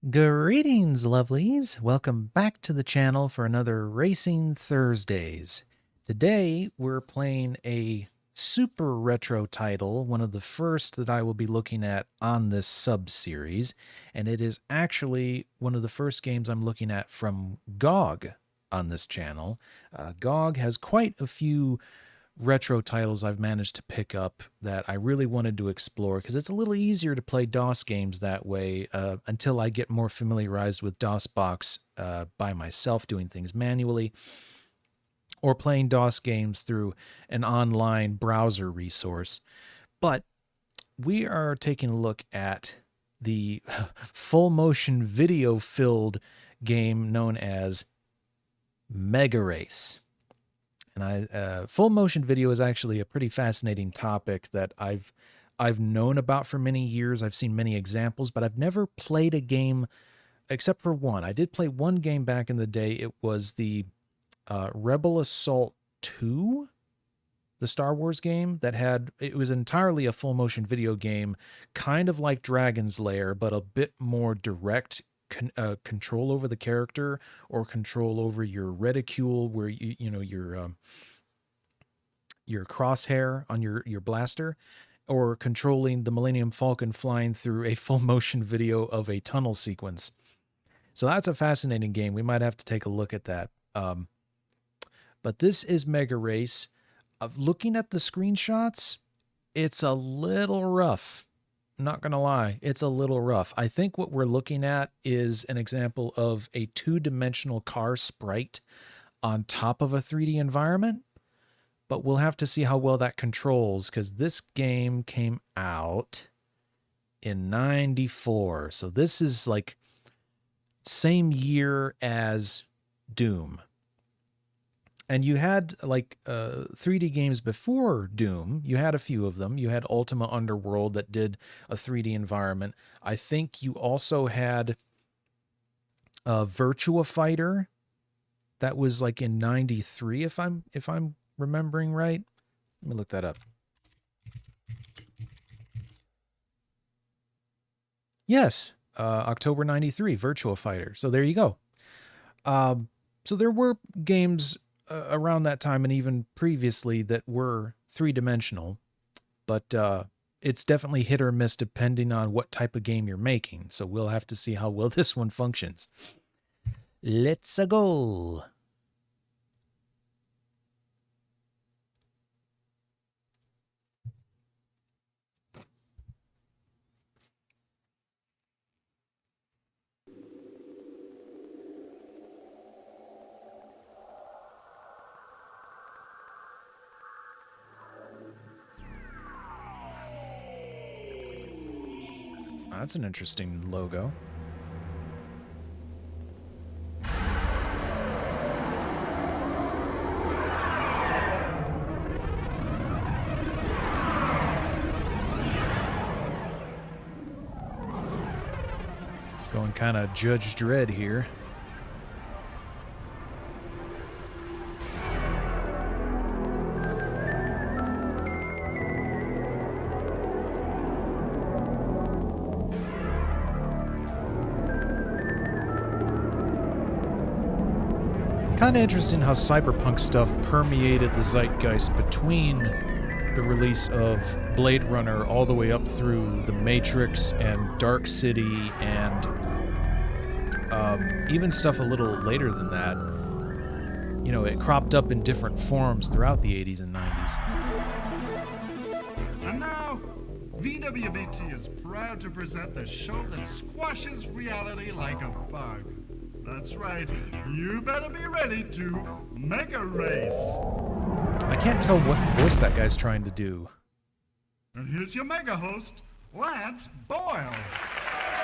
Greetings, lovelies. Welcome back to the channel for another Racing Thursdays. Today, we're playing a super retro title, one of the first that I will be looking at on this sub-series, and it is actually one of the first games I'm looking at from GOG on this channel. GOG has quite a few retro titles I've managed to pick up that I really wanted to explore because it's a little easier to play DOS games that way until I get more familiarized with DOSBox by myself doing things manually or playing DOS games through an online browser resource. But we are taking a look at the full motion video filled game known as Megarace. And full motion video is actually a pretty fascinating topic that I've known about for many years. I've seen many examples, but I've never played a game except for one. I did play one game back in the day. It was the Rebel Assault 2, the Star Wars game it was entirely a full motion video game, kind of like Dragon's Lair, but a bit more direct control over the character or control over your reticule, where your crosshair on your blaster, or controlling the Millennium Falcon flying through a full motion video of a tunnel sequence. So that's a fascinating game. We might have to take a look at that. But this is Megarace. Looking at the screenshots, it's a little rough. I'm not going to lie, it's a little rough. I think what we're looking at is an example of a two-dimensional car sprite on top of a 3D environment, but we'll have to see how well that controls because this game came out in '94. So this is like same year as Doom. And you had like 3D games before Doom. You had a few of them. You had Ultima Underworld that did a 3D environment. I think you also had Virtua Fighter that was like in '93, if I'm remembering right. Let me look that up. Yes, October '93, Virtua Fighter. So there you go. So there were games around that time and even previously that were three-dimensional, but it's definitely hit or miss depending on what type of game you're making. So we'll have to see how well this one functions. Let's go. That's an interesting logo. Going kind of Judge Dredd here. Kind of interesting how cyberpunk stuff permeated the zeitgeist between the release of Blade Runner all the way up through The Matrix and Dark City and even stuff a little later than that. You know, it cropped up in different forms throughout the 80s and 90s. And now, VWBT is proud to present the show that squashes reality like a bug. That's right, you better be ready to make a race. I can't tell what voice that guy's trying to do. And here's your mega host, Lance Boyle.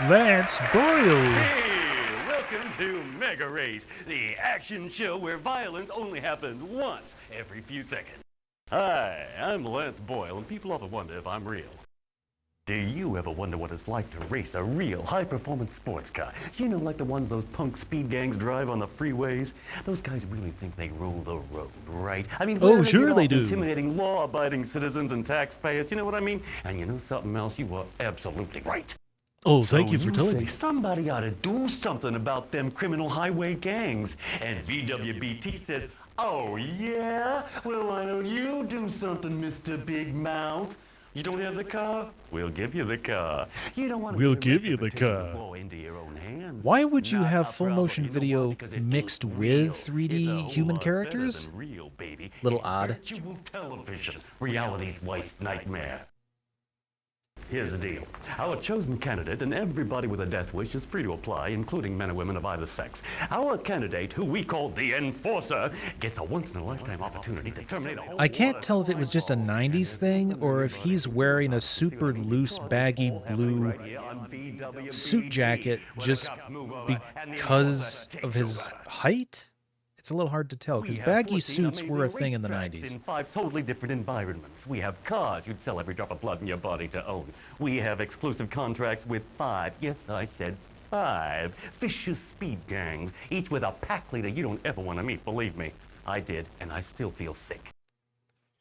Lance Boyle! Hey, welcome to Megarace, the action show where violence only happens once every few seconds. Hi, I'm Lance Boyle, and people often wonder if I'm real. Do you ever wonder what it's like to race a real high-performance sports car? You know, like the ones those punk speed gangs drive on the freeways? Those guys really think they rule the road, right? I mean, oh, sure they do. Intimidating law-abiding citizens and taxpayers, you know what I mean? And you know something else? You are absolutely right. Oh, thank you for telling me. Somebody ought to do something about them criminal highway gangs. And VWBT said, oh yeah? Well, why don't you do something, Mr. Big Mouth? You don't have the car? We'll give you the car. You don't want to We'll give you the car. Into your own hands. Why would you Not have a full problem. motion You know video why? Because it mixed ain't with real. 3D It's a whole human lot better characters? than real, baby. Little It's odd. virtual television, reality's worst nightmare. Here's the deal. Our chosen candidate, and everybody with a death wish, is free to apply, including men and women of either sex. Our candidate, who we call the Enforcer, gets a once-in-a-lifetime opportunity to terminate a whole I can't lot tell of if it was just a 90s thing or if he's wearing a super loose, baggy blue suit jacket just because of his height. It's a little hard to tell because baggy suits were a thing in the 90s. In 5 totally different environments. We have cars you'd sell every drop of blood in your body to own. We have exclusive contracts with 5, yes, I said 5, vicious speed gangs, each with a pack leader you don't ever want to meet, believe me. I did, and I still feel sick.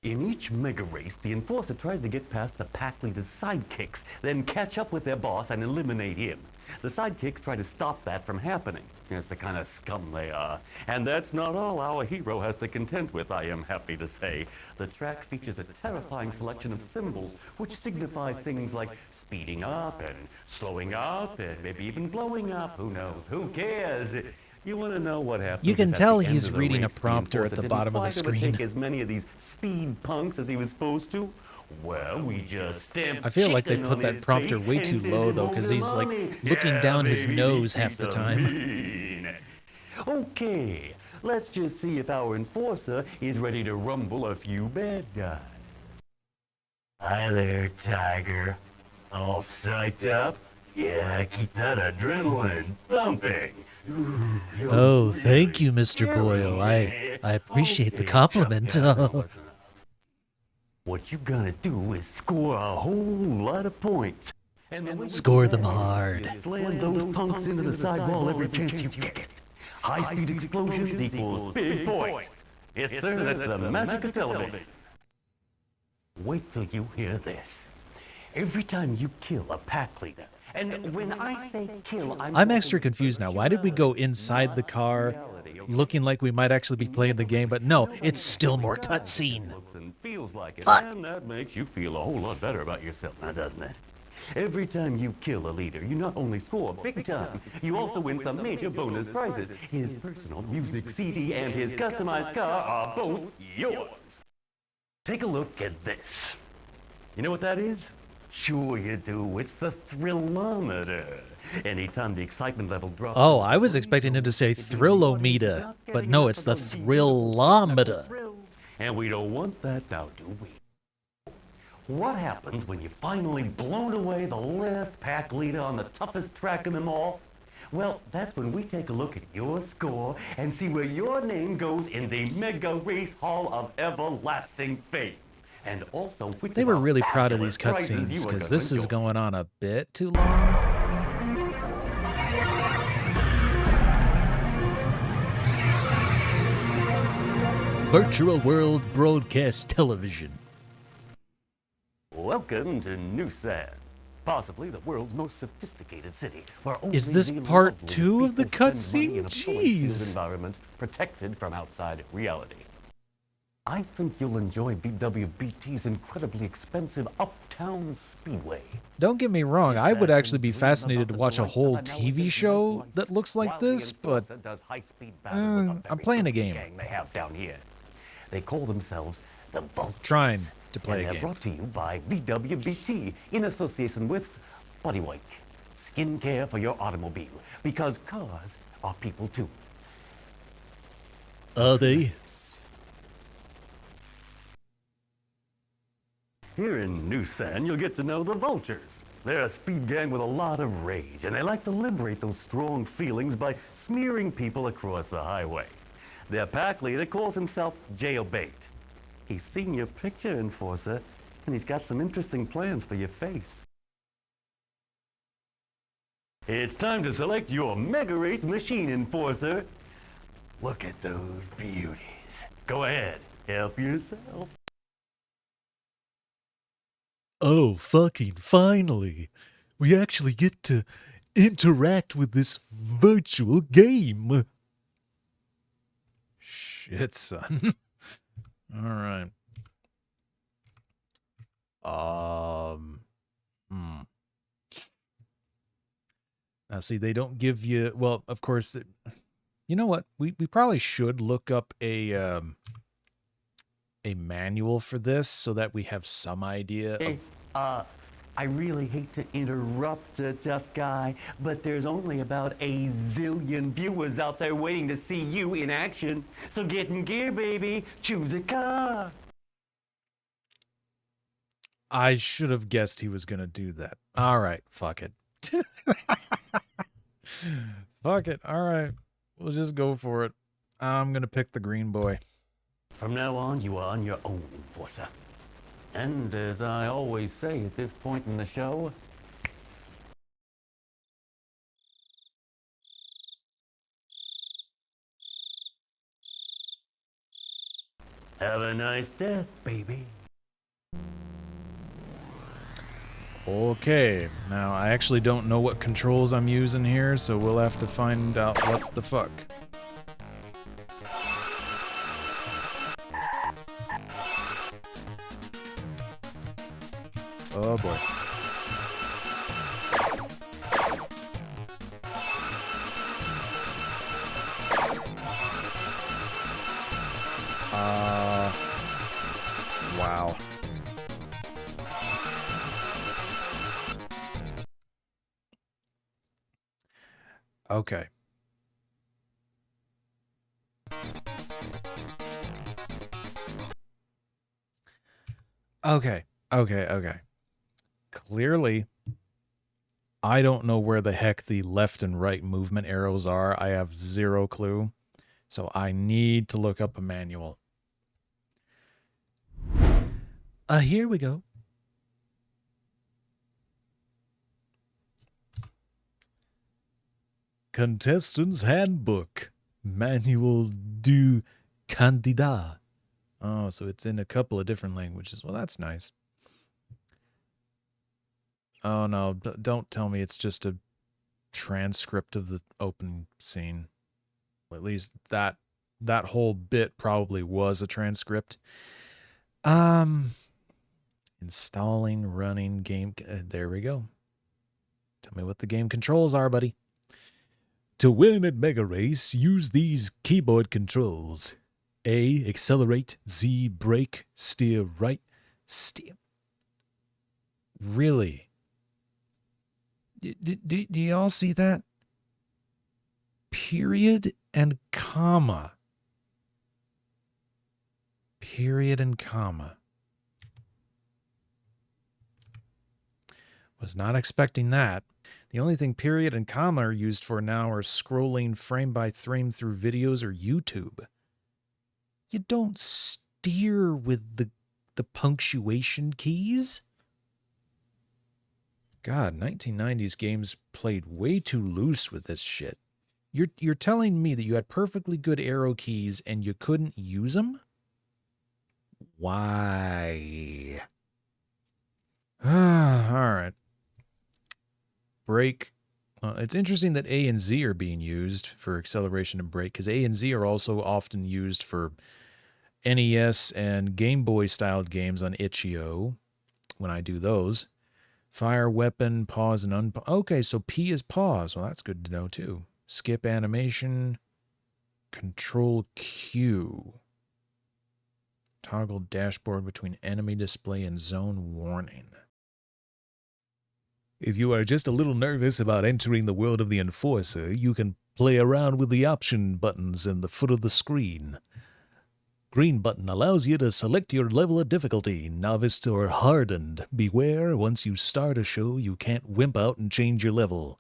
In each mega race, the Enforcer tries to get past the pack leader's sidekicks, then catch up with their boss and eliminate him. The sidekicks try to stop that from happening. It's the kind of scum they are. And that's not all our hero has to contend with, I am happy to say. The track features a terrifying selection of symbols which signify things like speeding up and slowing up and maybe even blowing up. Who knows? Who cares? You want to know what happens? You can if at tell the end he's of the reading a race, the prompter at Enforcer the bottom of the didn't quite screen. overtake as many of these speed punks as he was supposed to? Well, we just stamped I feel like they chicken put on that his prompter face way and too sent low him though, home because to he's like mommy. looking Yeah, down his baby, nose half the he's a time. mean. Okay, let's just see if our Enforcer is ready to rumble a few bad guys. Hi there, Tiger. All psyched up? Yeah, keep that adrenaline pumping. Oh, thank you, Mr. Boyle. I appreciate the compliment. What you gotta do is score a whole lot of points. And then Score them hard. Slam those punks into the sidewall every chance you get. High-speed explosions equals big points. Yes, sir, that's the magic of television. Wait till you hear this. Every time you kill a pack leader, and when I say kill, I'm extra confused now. Why did we go inside the car looking like we might actually be playing the game? But no, it's still more cutscene. Looks and feels like it, Fuck. and that makes you feel a whole lot better about yourself now, doesn't it? Every time you kill a leader, you not only score big time, you also win some major bonus prizes. His personal music CD and his customized car are both yours. Take a look at this. You know what that is? Sure you do. It's the thrillometer. Anytime the excitement level drops... Oh, I was expecting him to say thrillometer, but no, it's the thrillometer. And we don't want that now, do we? What happens when you finally blown away the last pack leader on the toughest track in them all? Well, that's when we take a look at your score and see where your name goes in the Mega Race Hall of Everlasting Fame. And also, which They of were our really proud of these fabulous prizes cutscenes you are because gonna this is enjoy. going on a bit too long. Virtual World Broadcast Television. Welcome to Noosan, possibly the world's most sophisticated city. Where Is only this the part lovely 2 of the people spend money cutscene? in a fully Jeez. environment protected from outside reality. I think you'll enjoy BWBT's incredibly expensive Uptown Speedway. Don't get me wrong, I would actually be fascinated to watch a whole TV show that looks like this, but I'm playing a game. They have down here. They call themselves the Vultures. Trying to play And a they're game. brought to you by VWBT in association with Body White, skincare for your automobile, because cars are people too. Are they? Here in Noosan, you'll get to know the Vultures. They're a speed gang with a lot of rage, and they like to liberate those strong feelings by smearing people across the highway. Their pack leader calls himself Jailbait. He's seen your picture, Enforcer, and he's got some interesting plans for your face. It's time to select your Mega Race machine, Enforcer. Look at those beauties. Go ahead, help yourself. Oh, fucking finally. We actually get to interact with this virtual game. Shit, son. All right. Now, see, they don't give you... Well, of course... You know what? We probably should look up a manual for this so that we have some idea of... I really hate to interrupt, tough guy, but there's only about a zillion viewers out there waiting to see you in action. So get in gear, baby. Choose a car. I should have guessed he was going to do that. All right, fuck it. Fuck it. All right. We'll just go for it. I'm going to pick the green boy. From now on, you are on your own, Enforcer. And as I always say at this point in the show, have a nice death, baby. Okay, now I actually don't know what controls I'm using here, so we'll have to find out what the fuck. Oh boy. Wow. Okay. Okay. Clearly, I don't know where the heck the left and right movement arrows are. I have zero clue. So I need to look up a manual. Here we go. Contestant's Handbook. Manual du Candidat. Oh, so it's in a couple of different languages. Well, that's nice. Oh, no. Don't tell me it's just a transcript of the opening scene. Well, at least that whole bit probably was a transcript. Installing, running, game... there we go. Tell me what the game controls are, buddy. To win at Megarace, use these keyboard controls. A, accelerate. Z, brake. Steer right. Steer. Really? Do y'all see that? Period and comma. Period and comma. Was not expecting that. The only thing period and comma are used for now are scrolling frame by frame through videos or YouTube. You don't steer with the punctuation keys. God, 1990s games played way too loose with this shit. You're telling me that you had perfectly good arrow keys and you couldn't use them? Why? All right. Brake. It's interesting that A and Z are being used for acceleration and brake, because A and Z are also often used for NES and Game Boy styled games on itch.io when I do those. Fire, weapon, pause, and unpause. Okay, so P is pause. Well, that's good to know, too. Skip animation. Control Q. Toggle dashboard between enemy display and zone warning. If you are just a little nervous about entering the world of the Enforcer, you can play around with the option buttons in the foot of the screen. Green button allows you to select your level of difficulty, novice or hardened. Beware, once you start a show, you can't wimp out and change your level.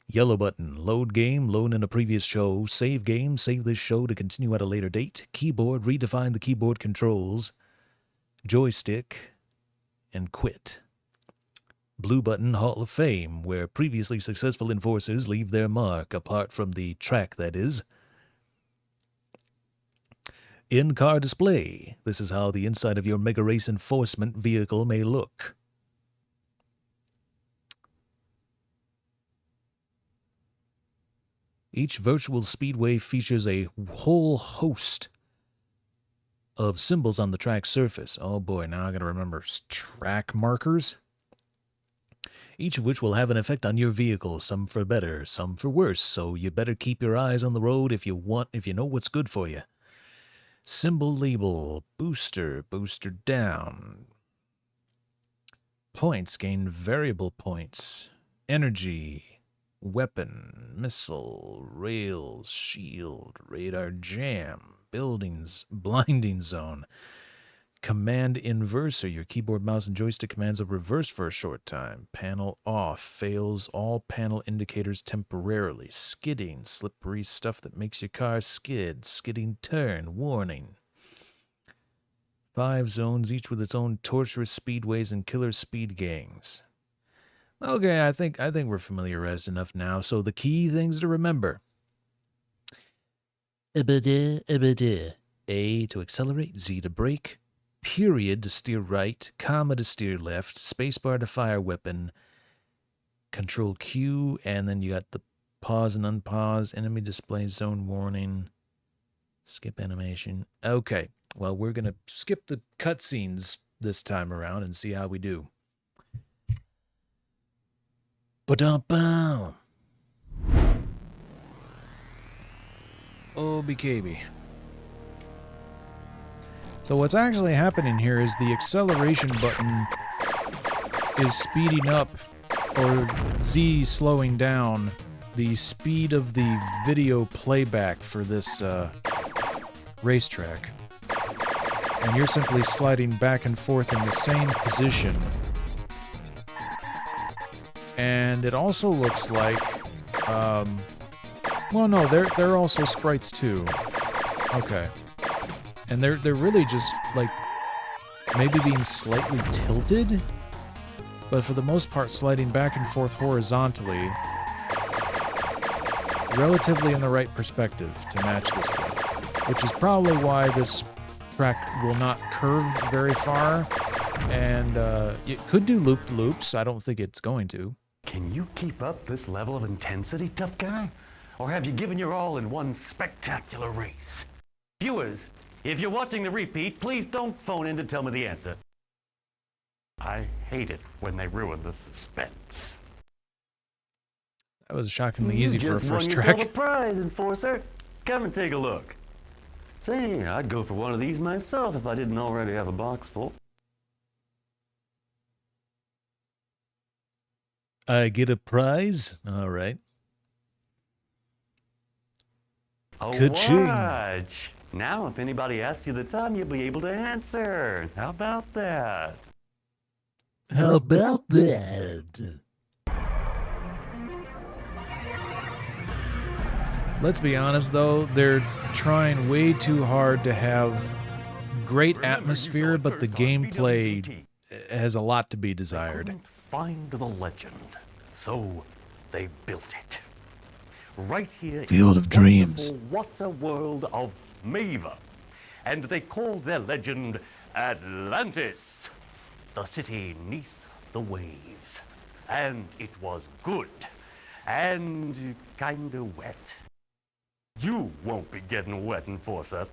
Yellow button, load game, load in a previous show. Save game, save this show to continue at a later date. Keyboard, redefine the keyboard controls. Joystick, and quit. Blue button, Hall of Fame, where previously successful enforcers leave their mark, apart from the track, that is. In-car display. This is how the inside of your Megarace enforcement vehicle may look. Each virtual speedway features a whole host of symbols on the track surface. Oh boy, now I gotta remember track markers. Each of which will have an effect on your vehicle, some for better, some for worse, so you better keep your eyes on the road if you know what's good for you. Symbol label, booster down. Points, gain variable points. Energy, weapon, missile, rails, shield, radar jam, buildings, blinding zone. Command inverser, your keyboard, mouse, and joystick commands are reversed for a short time. Panel off, fails all panel indicators temporarily. Skidding, slippery stuff that makes your car skid. Skidding turn, warning. 5 zones, each with its own torturous speedways and killer speed gangs. Okay, I think we're familiarized enough now, so the key things to remember. A to accelerate, Z to brake, period to steer right, comma to steer left, spacebar to fire weapon, control Q, and then you got the pause and unpause, enemy display zone warning, skip animation. Okay, well, we're going to skip the cutscenes this time around and see how we do. Ba-dum-bum. Oh, BKB. So what's actually happening here is the acceleration button is speeding up, or Z slowing down, the speed of the video playback for this racetrack. And you're simply sliding back and forth in the same position. And it also looks like, well, no, they're also sprites too. Okay. And they're really just, like, maybe being slightly tilted, but for the most part sliding back and forth horizontally, relatively in the right perspective to match this thing, which is probably why this track will not curve very far, and it could do loop-to-loops. I don't think it's going to. Can you keep up this level of intensity, tough guy? Or have you given your all in one spectacular race? Viewers, if you're watching the repeat, please don't phone in to tell me the answer. I hate it when they ruin the suspense. That was shockingly easy for a first You just won track. yourself a prize, Enforcer. Come and take a look. Say, I'd go for one of these myself if I didn't already have a box full. I get a prize? All right. A Ka-ching. watch. Now, if anybody asks you the time, you'll be able to answer. How about that? How about that? Let's be honest, though, they're trying way too hard to have great atmosphere, but the gameplay has a lot to be desired. Couldn't find the legend, so they built it. Right here in Field of the Dreams. wonderful water world of Mava. And they call their legend Atlantis, the city neath the waves. And it was good, and kinda wet. You won't be getting wet, Enforcer.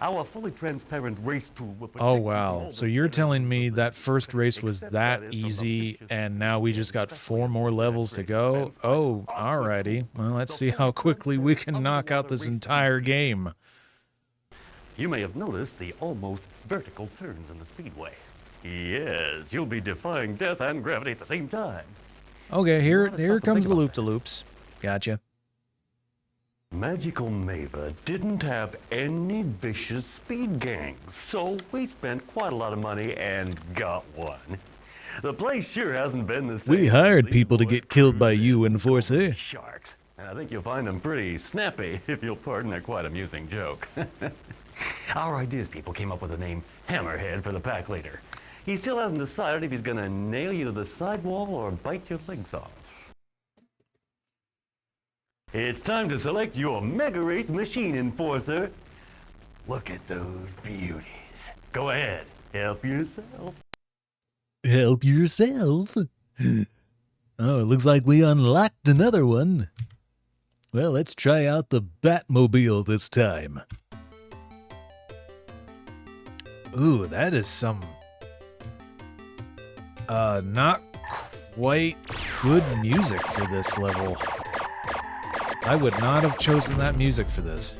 Our fully transparent race tool will protect Oh, you from wow. all So the you're bitter telling me evils that first race was except that is from the easy, vicious and now we just got 4 more levels to go? race. Oh, alrighty. Well, let's see how quickly we can knock out this entire game. You may have noticed the almost vertical turns in the speedway. Yes, you'll be defying death and gravity at the same time. Okay, here Lot of stuff to comes think the about. loop-de-loops. Gotcha. Magical Mava didn't have any vicious speed gangs, so we spent quite a lot of money and got one. The place sure hasn't been the same. We hired These people to boys get killed by cruised you, in with Enforcer. golden sharks, and I think you'll find them pretty snappy, if you'll pardon a quite amusing joke. Our ideas people came up with the name Hammerhead for the pack leader. He still hasn't decided if he's gonna nail you to the sidewall or bite your legs off. It's time to select your Megarace machine, Enforcer. Look at those beauties. Go ahead, help yourself. Help yourself. Oh, it looks like we unlocked another one. Well, let's try out the Batmobile this time. Ooh, that is some... not quite good music for this level. I would not have chosen that music for this.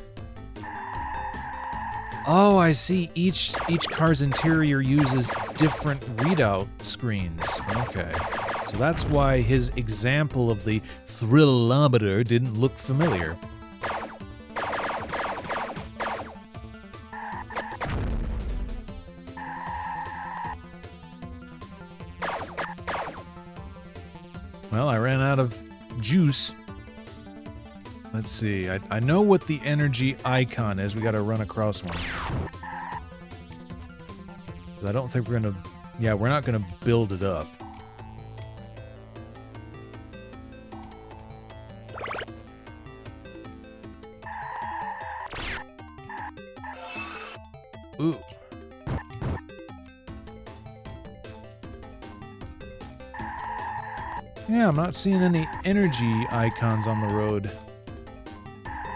Oh, I see. Each car's interior uses different readout screens. Okay. So that's why his example of the thrillometer didn't look familiar. Well, I ran out of juice. Let's see. I know what the energy icon is. We got to run across one. 'Cause I don't think we're going to... Yeah, we're not going to build it up. Ooh. Yeah, I'm not seeing any energy icons on the road.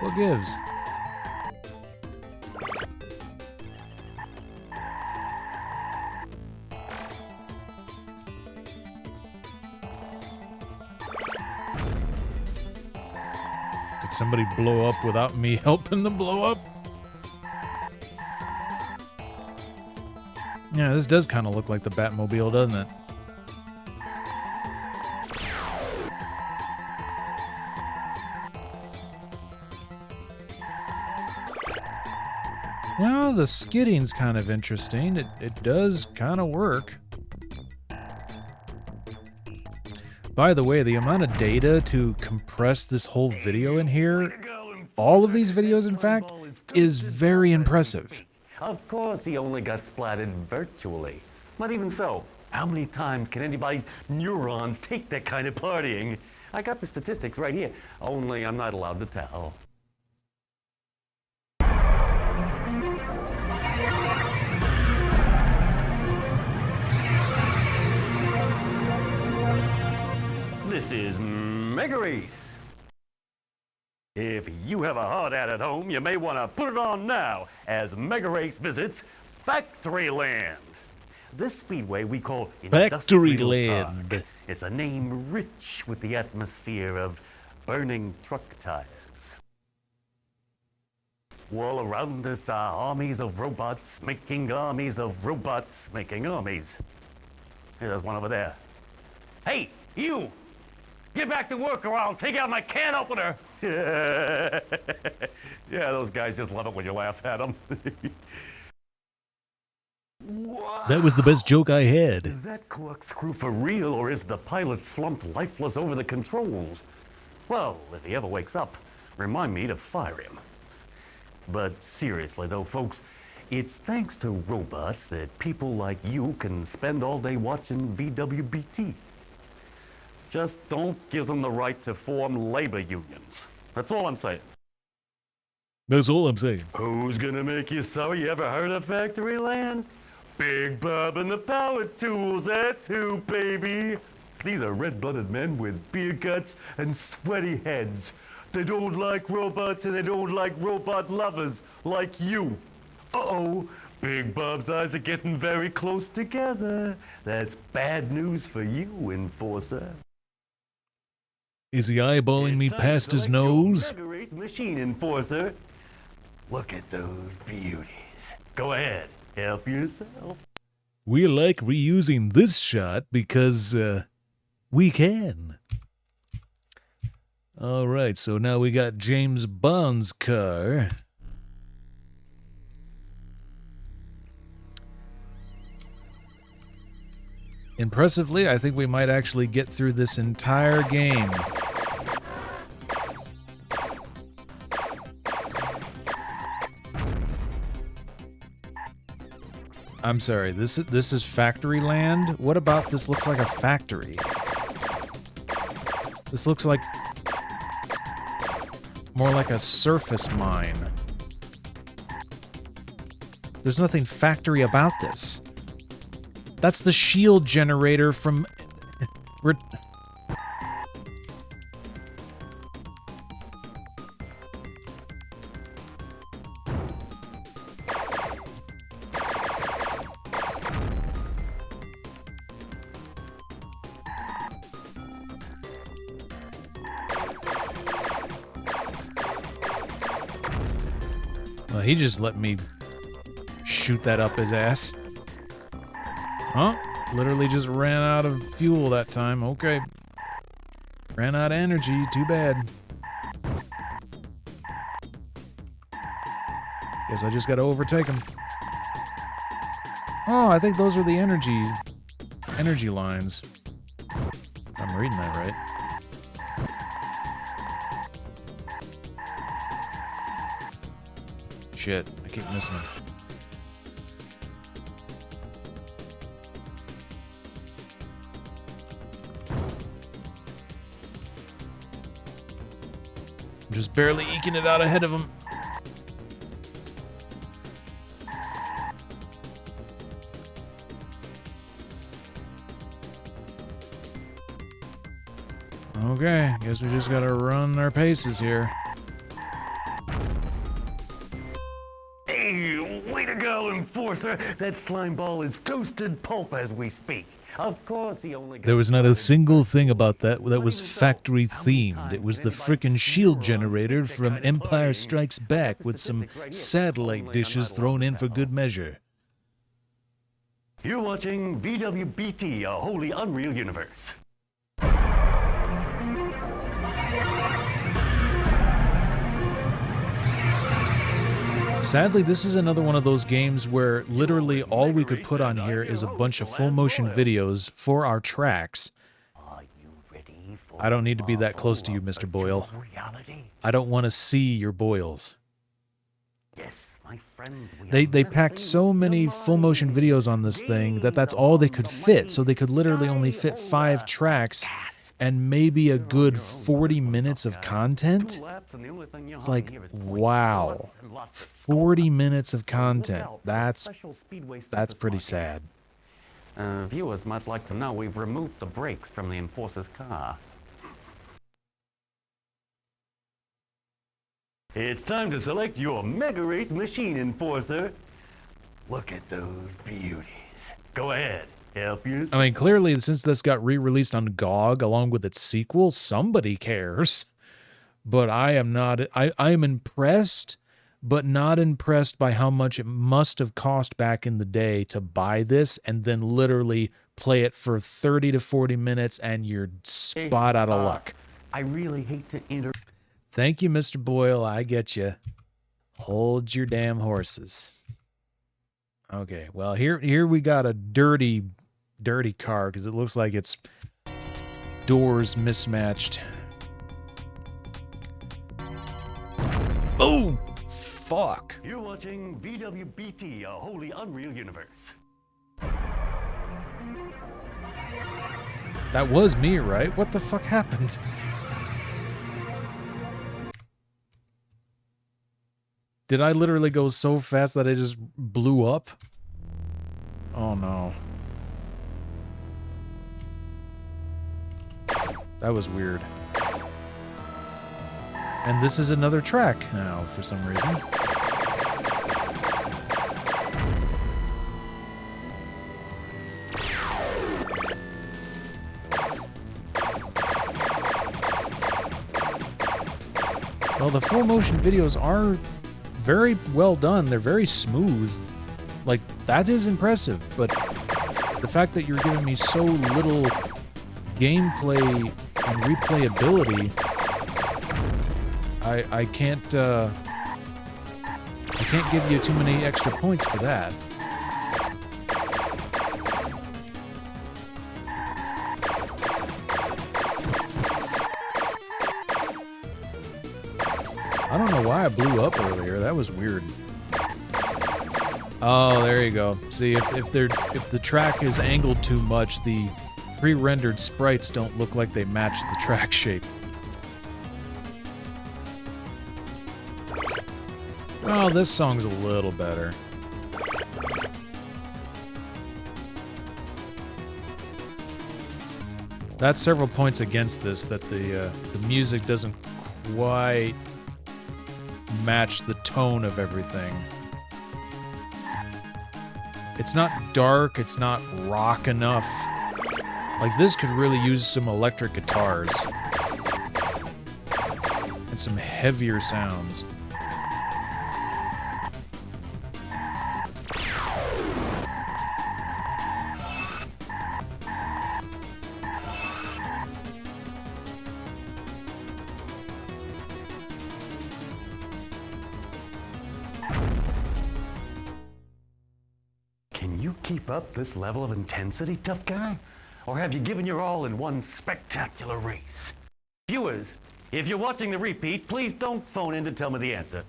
What gives? Did somebody blow up without me helping them blow up? Yeah, this does kind of look like the Batmobile, doesn't it? Well, the skidding's kind of interesting. It does kind of work. By the way, the amount of data to compress this whole video in here, all of these videos, in fact, is very impressive. Of course he only got splatted virtually. But even so, how many times can anybody's neurons take that kind of partying? I got the statistics right here, only I'm not allowed to tell. This is Megarace. If you have a hard hat at home, you may want to put it on now as Megarace visits Factoryland. This speedway we call Factoryland. Park. It's a name rich with the atmosphere of burning truck tires. All around us are armies of robots making armies of robots making armies. There's one over there. Hey, you! Get back to work or I'll take out my can opener! Yeah, those guys just love it when you laugh at them. That was the best joke I had. Is that corkscrew for real, or is the pilot slumped lifeless over the controls? Well, if he ever wakes up, remind me to fire him. But seriously though, folks, it's thanks to robots that people like you can spend all day watching VWBT. Just don't give them the right to form labor unions. That's all I'm saying. That's all I'm saying. Who's gonna make you sorry you ever heard of Factoryland? Big Bob and the Power Tools, that too, baby. These are red-blooded men with beard cuts and sweaty heads. They don't like robots and they don't like robot lovers like you. Uh-oh, Big Bob's eyes are getting very close together. That's bad news for you, Enforcer. Is he eyeballing me past his nose? Megarace Machine Enforcer. Look at those beauties. Go ahead, help yourself. We like reusing this shot because, we can. Alright, so now we got James Bond's car. Impressively, I think we might actually get through this entire game. I'm sorry, this is Factoryland? What about this looks like a factory? This looks like more like a surface mine. There's nothing factory about this. That's the shield generator from... Well, he just let me shoot that up his ass. Huh? Literally just ran out of fuel that time. Okay. Ran out of energy. Too bad. Guess I just gotta overtake him. Oh, I think those are the energy lines. If I'm reading that right. Shit, I keep missing him. I'm just barely eking it out ahead of him. Okay, guess we just gotta run our paces here. Hey, way to go, Enforcer! That slime ball is toasted pulp as we speak. Of course, he only. There was not a single thing about that was factory themed. It was the frickin' shield generator from Empire Strikes Back with some satellite dishes thrown in for good measure. You're watching VWBT, a wholly unreal universe. Sadly, this is another one of those games where literally all we could put on here is a bunch of full motion videos for our tracks. I don't need to be that close to you, Mr. Boyle. I don't want to see your boils. They packed so many full motion videos on this thing that's all they could fit, so they could literally only fit 5 tracks and maybe a good 40 minutes of content. It's like, wow, 40 minutes of content. That's pretty sad. Viewers might like to know we've removed the brakes from the Enforcer's car. It's time to select your Megarace machine, Enforcer. Look at those beauties. Go ahead. Help you. I mean, clearly, since this got re-released on GOG along with its sequel, somebody cares. But I am not. I am impressed, but not impressed by how much it must have cost back in the day to buy this and then literally play it for 30 to 40 minutes and you're spot out of luck. I really hate to Thank you, Mr. Boyle. I get you. Hold your damn horses. Okay, well, here we got a dirty car because it looks like its doors mismatched. Oh, fuck. You're watching VWBT, a wholly unreal universe. That was me, right? What the fuck happened? Did I literally go so fast that I just blew up? Oh no. That was weird. And this is another track now, for some reason. Well, the full motion videos are very well done. They're very smooth. Like, that is impressive, but the fact that you're giving me so little gameplay and replayability, I can't give you too many extra points for that. I don't know why I blew up earlier. That was weird. Oh, there you go. See, if the track is angled too much, the pre-rendered sprites don't look like they match the track shape. Oh, this song's a little better. That's several points against this, that the music doesn't quite match the tone of everything. It's not dark, it's not rock enough. Like, this could really use some electric guitars. And some heavier sounds. Can you keep up this level of intensity, tough guy? Or have you given your all in one spectacular race? Viewers, if you're watching the repeat, please don't phone in to tell me the answer.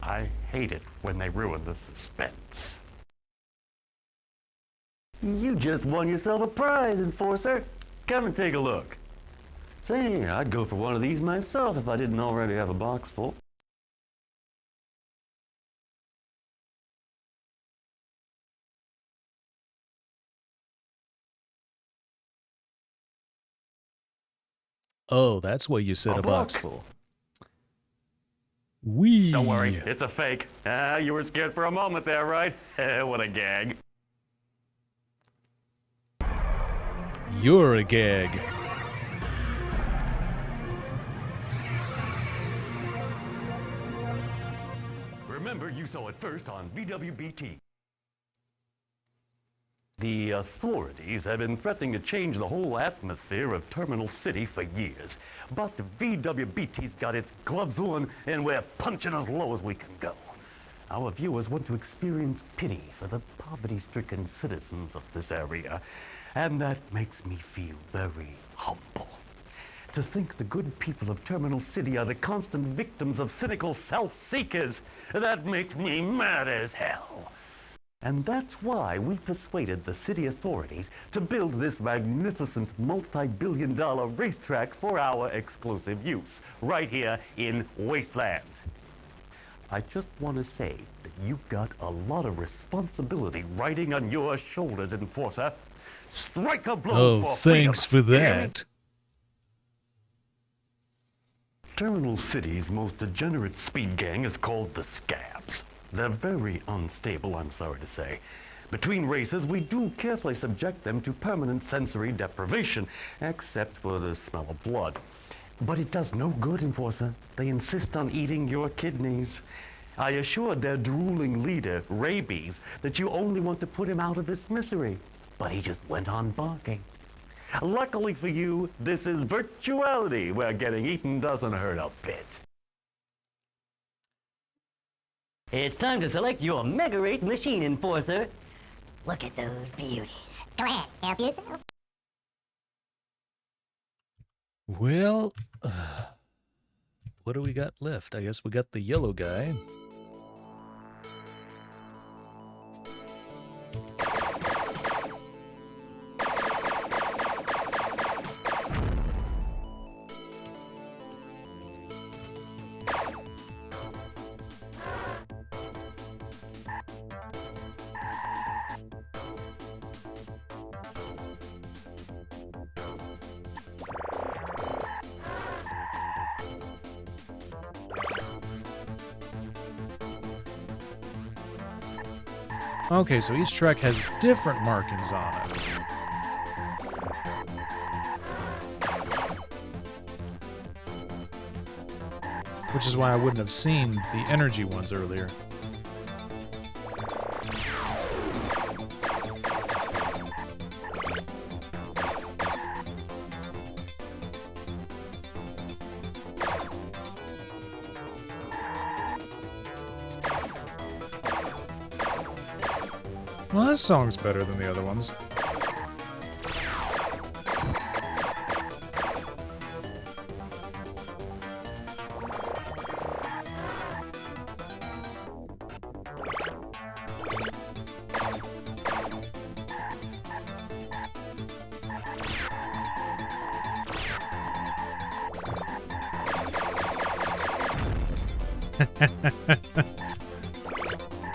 I hate it when they ruin the suspense. You just won yourself a prize, Enforcer. Come and take a look. Say, I'd go for one of these myself if I didn't already have a box full. Oh, that's why you said a box book. full. Wee. Don't worry, it's a fake. You were scared for a moment there, right? What a gag. You're a gag. Remember, you saw it first on VWBT. The authorities have been threatening to change the whole atmosphere of Terminal City for years. But VWBT's got its gloves on, and we're punching as low as we can go. Our viewers want to experience pity for the poverty-stricken citizens of this area, and that makes me feel very humble. To think the good people of Terminal City are the constant victims of cynical self-seekers, that makes me mad as hell. And that's why we persuaded the city authorities to build this magnificent multi-billion-dollar racetrack for our exclusive use, right here in Wasteland. I just want to say that you've got a lot of responsibility riding on your shoulders, Enforcer. Strike a blow for thanks for freedom. that. Terminal City's most degenerate speed gang is called the Scabs. They're very unstable, I'm sorry to say. Between races, we do carefully subject them to permanent sensory deprivation, except for the smell of blood. But it does no good, Enforcer. They insist on eating your kidneys. I assured their drooling leader, Rabies, that you only want to put him out of his misery. But he just went on barking. Luckily for you, this is virtuality, where getting eaten doesn't hurt a bit. It's time to select your Megarace machine, Enforcer. Look at those beauties. Go ahead, help yourself. Well, what do we got left? I guess we got the yellow guy. Okay, so each track has different markings on it. Which is why I wouldn't have seen the energy ones earlier. Well, this song's better than the other ones.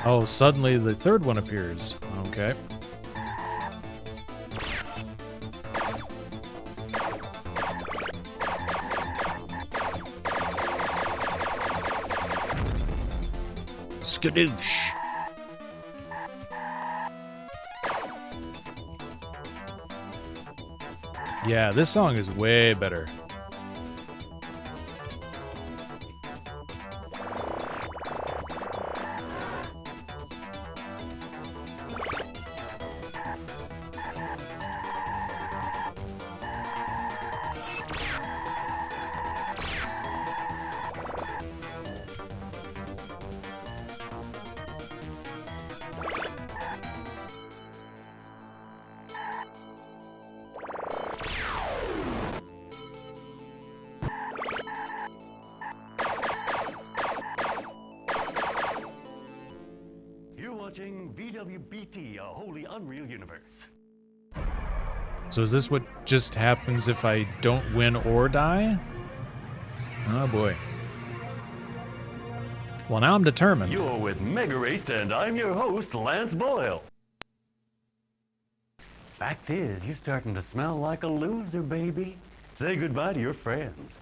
Oh, suddenly the third one appears. Okay. Skadoosh. Yeah, this song is way better. watching VWBT, a wholly unreal universe. So is this what just happens if I don't win or die? Oh boy. Well, now I'm determined. You're with Megarace, and I'm your host, Lance Boyle. Fact is, you're starting to smell like a loser, baby. Say goodbye to your friends.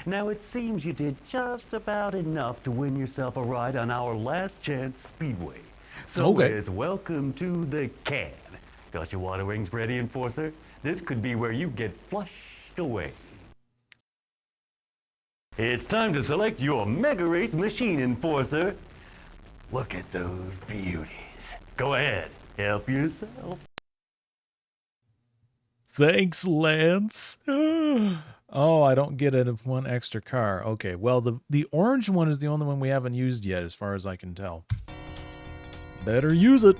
Now, it seems you did just about enough to win yourself a ride on our last chance speedway. So Okay. it's welcome to the can. Got your water wings ready, Enforcer? This could be where you get flushed away. It's time to select your Megarace machine, Enforcer. Look at those beauties. Go ahead, help yourself. Thanks, Lance. Oh, I don't get it. One extra car. Okay, well, the orange one is the only one we haven't used yet, as far as I can tell. Better use it.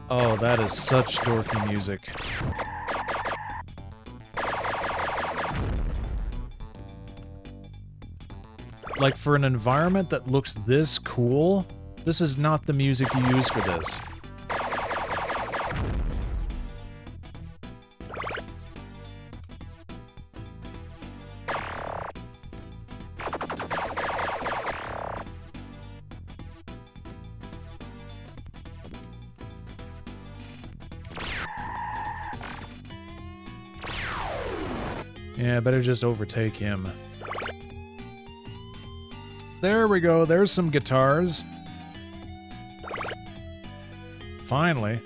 Oh, that is such dorky music. Like, for an environment that looks this cool, this is not the music you use for this. Yeah, better just overtake him. There we go, there's some guitars. Finally.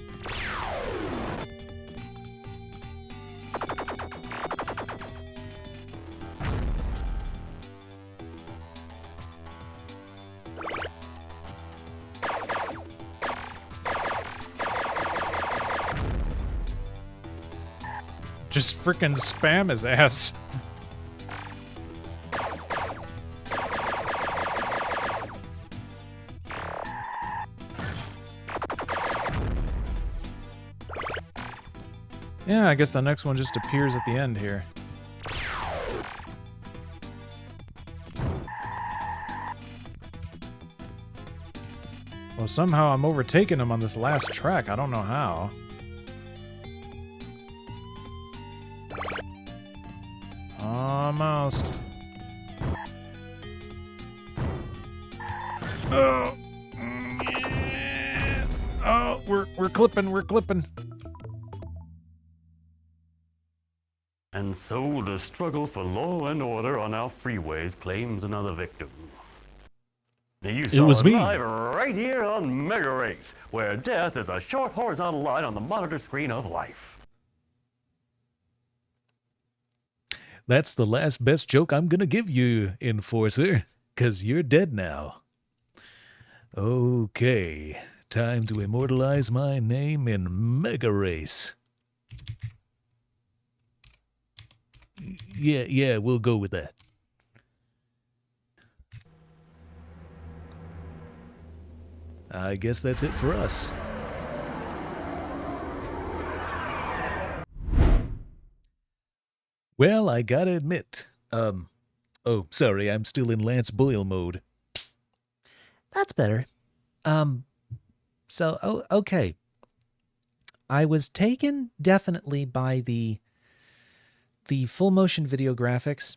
Just frickin' spam his ass. Yeah, I guess the next one just appears at the end here. Well, somehow I'm overtaking him on this last track. I don't know how. Almost. Oh, yeah. Oh, we're clipping. And so the struggle for law and order on our freeways claims another victim. Now you saw It was me. live right here on Megarace, where death is a short horizontal line on the monitor screen of life. That's the last best joke I'm gonna give you, Enforcer, 'cause you're dead now. Okay, time to immortalize my name in Megarace. Yeah, we'll go with that. I guess that's it for us. Well, I gotta admit, oh, sorry, I'm still in Lance Boyle mode. That's better. Okay. I was taken definitely by the full motion video graphics.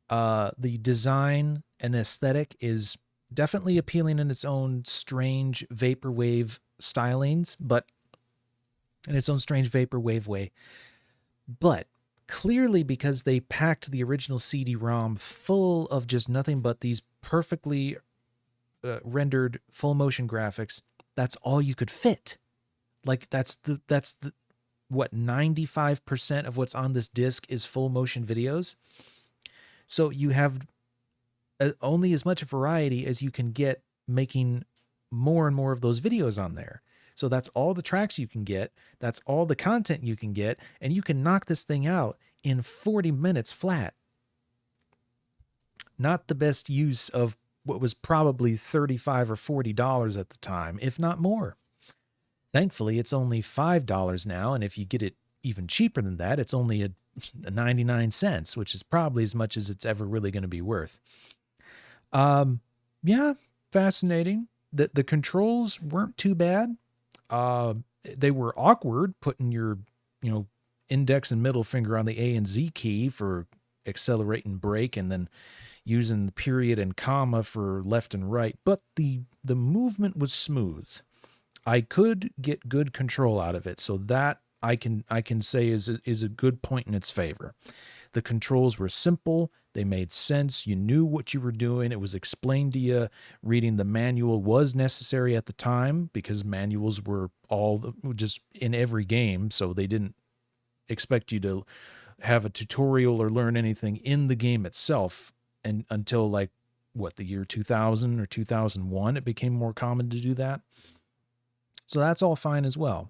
The design and aesthetic is definitely appealing in its own strange vaporwave stylings, but in its own strange vaporwave way. But clearly, because they packed the original CD-ROM full of just nothing but these perfectly rendered full motion graphics, that's all you could fit. Like that's the what 95% of what's on this disc is full motion videos. So you have only as much variety as you can get making more and more of those videos on there. So that's all the tracks you can get. That's all the content you can get. And you can knock this thing out in 40 minutes flat. Not the best use of what was probably $35 or $40 at the time, if not more. Thankfully, it's only $5 now. And if you get it even cheaper than that. It's only a 99 cents, which is probably as much as it's ever really going to be worth. Yeah, fascinating. The controls weren't too bad. They were awkward, putting your, index and middle finger on the A and Z key for accelerate and brake, and then using the period and comma for left and right. But the movement was smooth. I could get good control out of it, so that I can say is a good point in its favor. The controls were simple. They made sense. You knew what you were doing. It was explained to you. Reading the manual was necessary at the time because manuals were just in every game, so they didn't expect you to have a tutorial or learn anything in the game itself and until like the year 2000 or 2001 it became more common to do that. So that's all fine as well.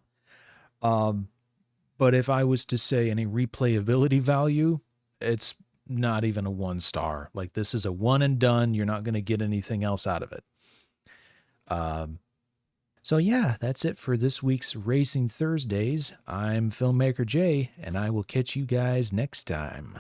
But if I was to say any replayability value, it's not even a 1 star. Like, this is a one and done. You're not going to get anything else out of it. So yeah, that's it for this week's Racing Thursdays. I'm FilmmakerJ, and I will catch you guys next time.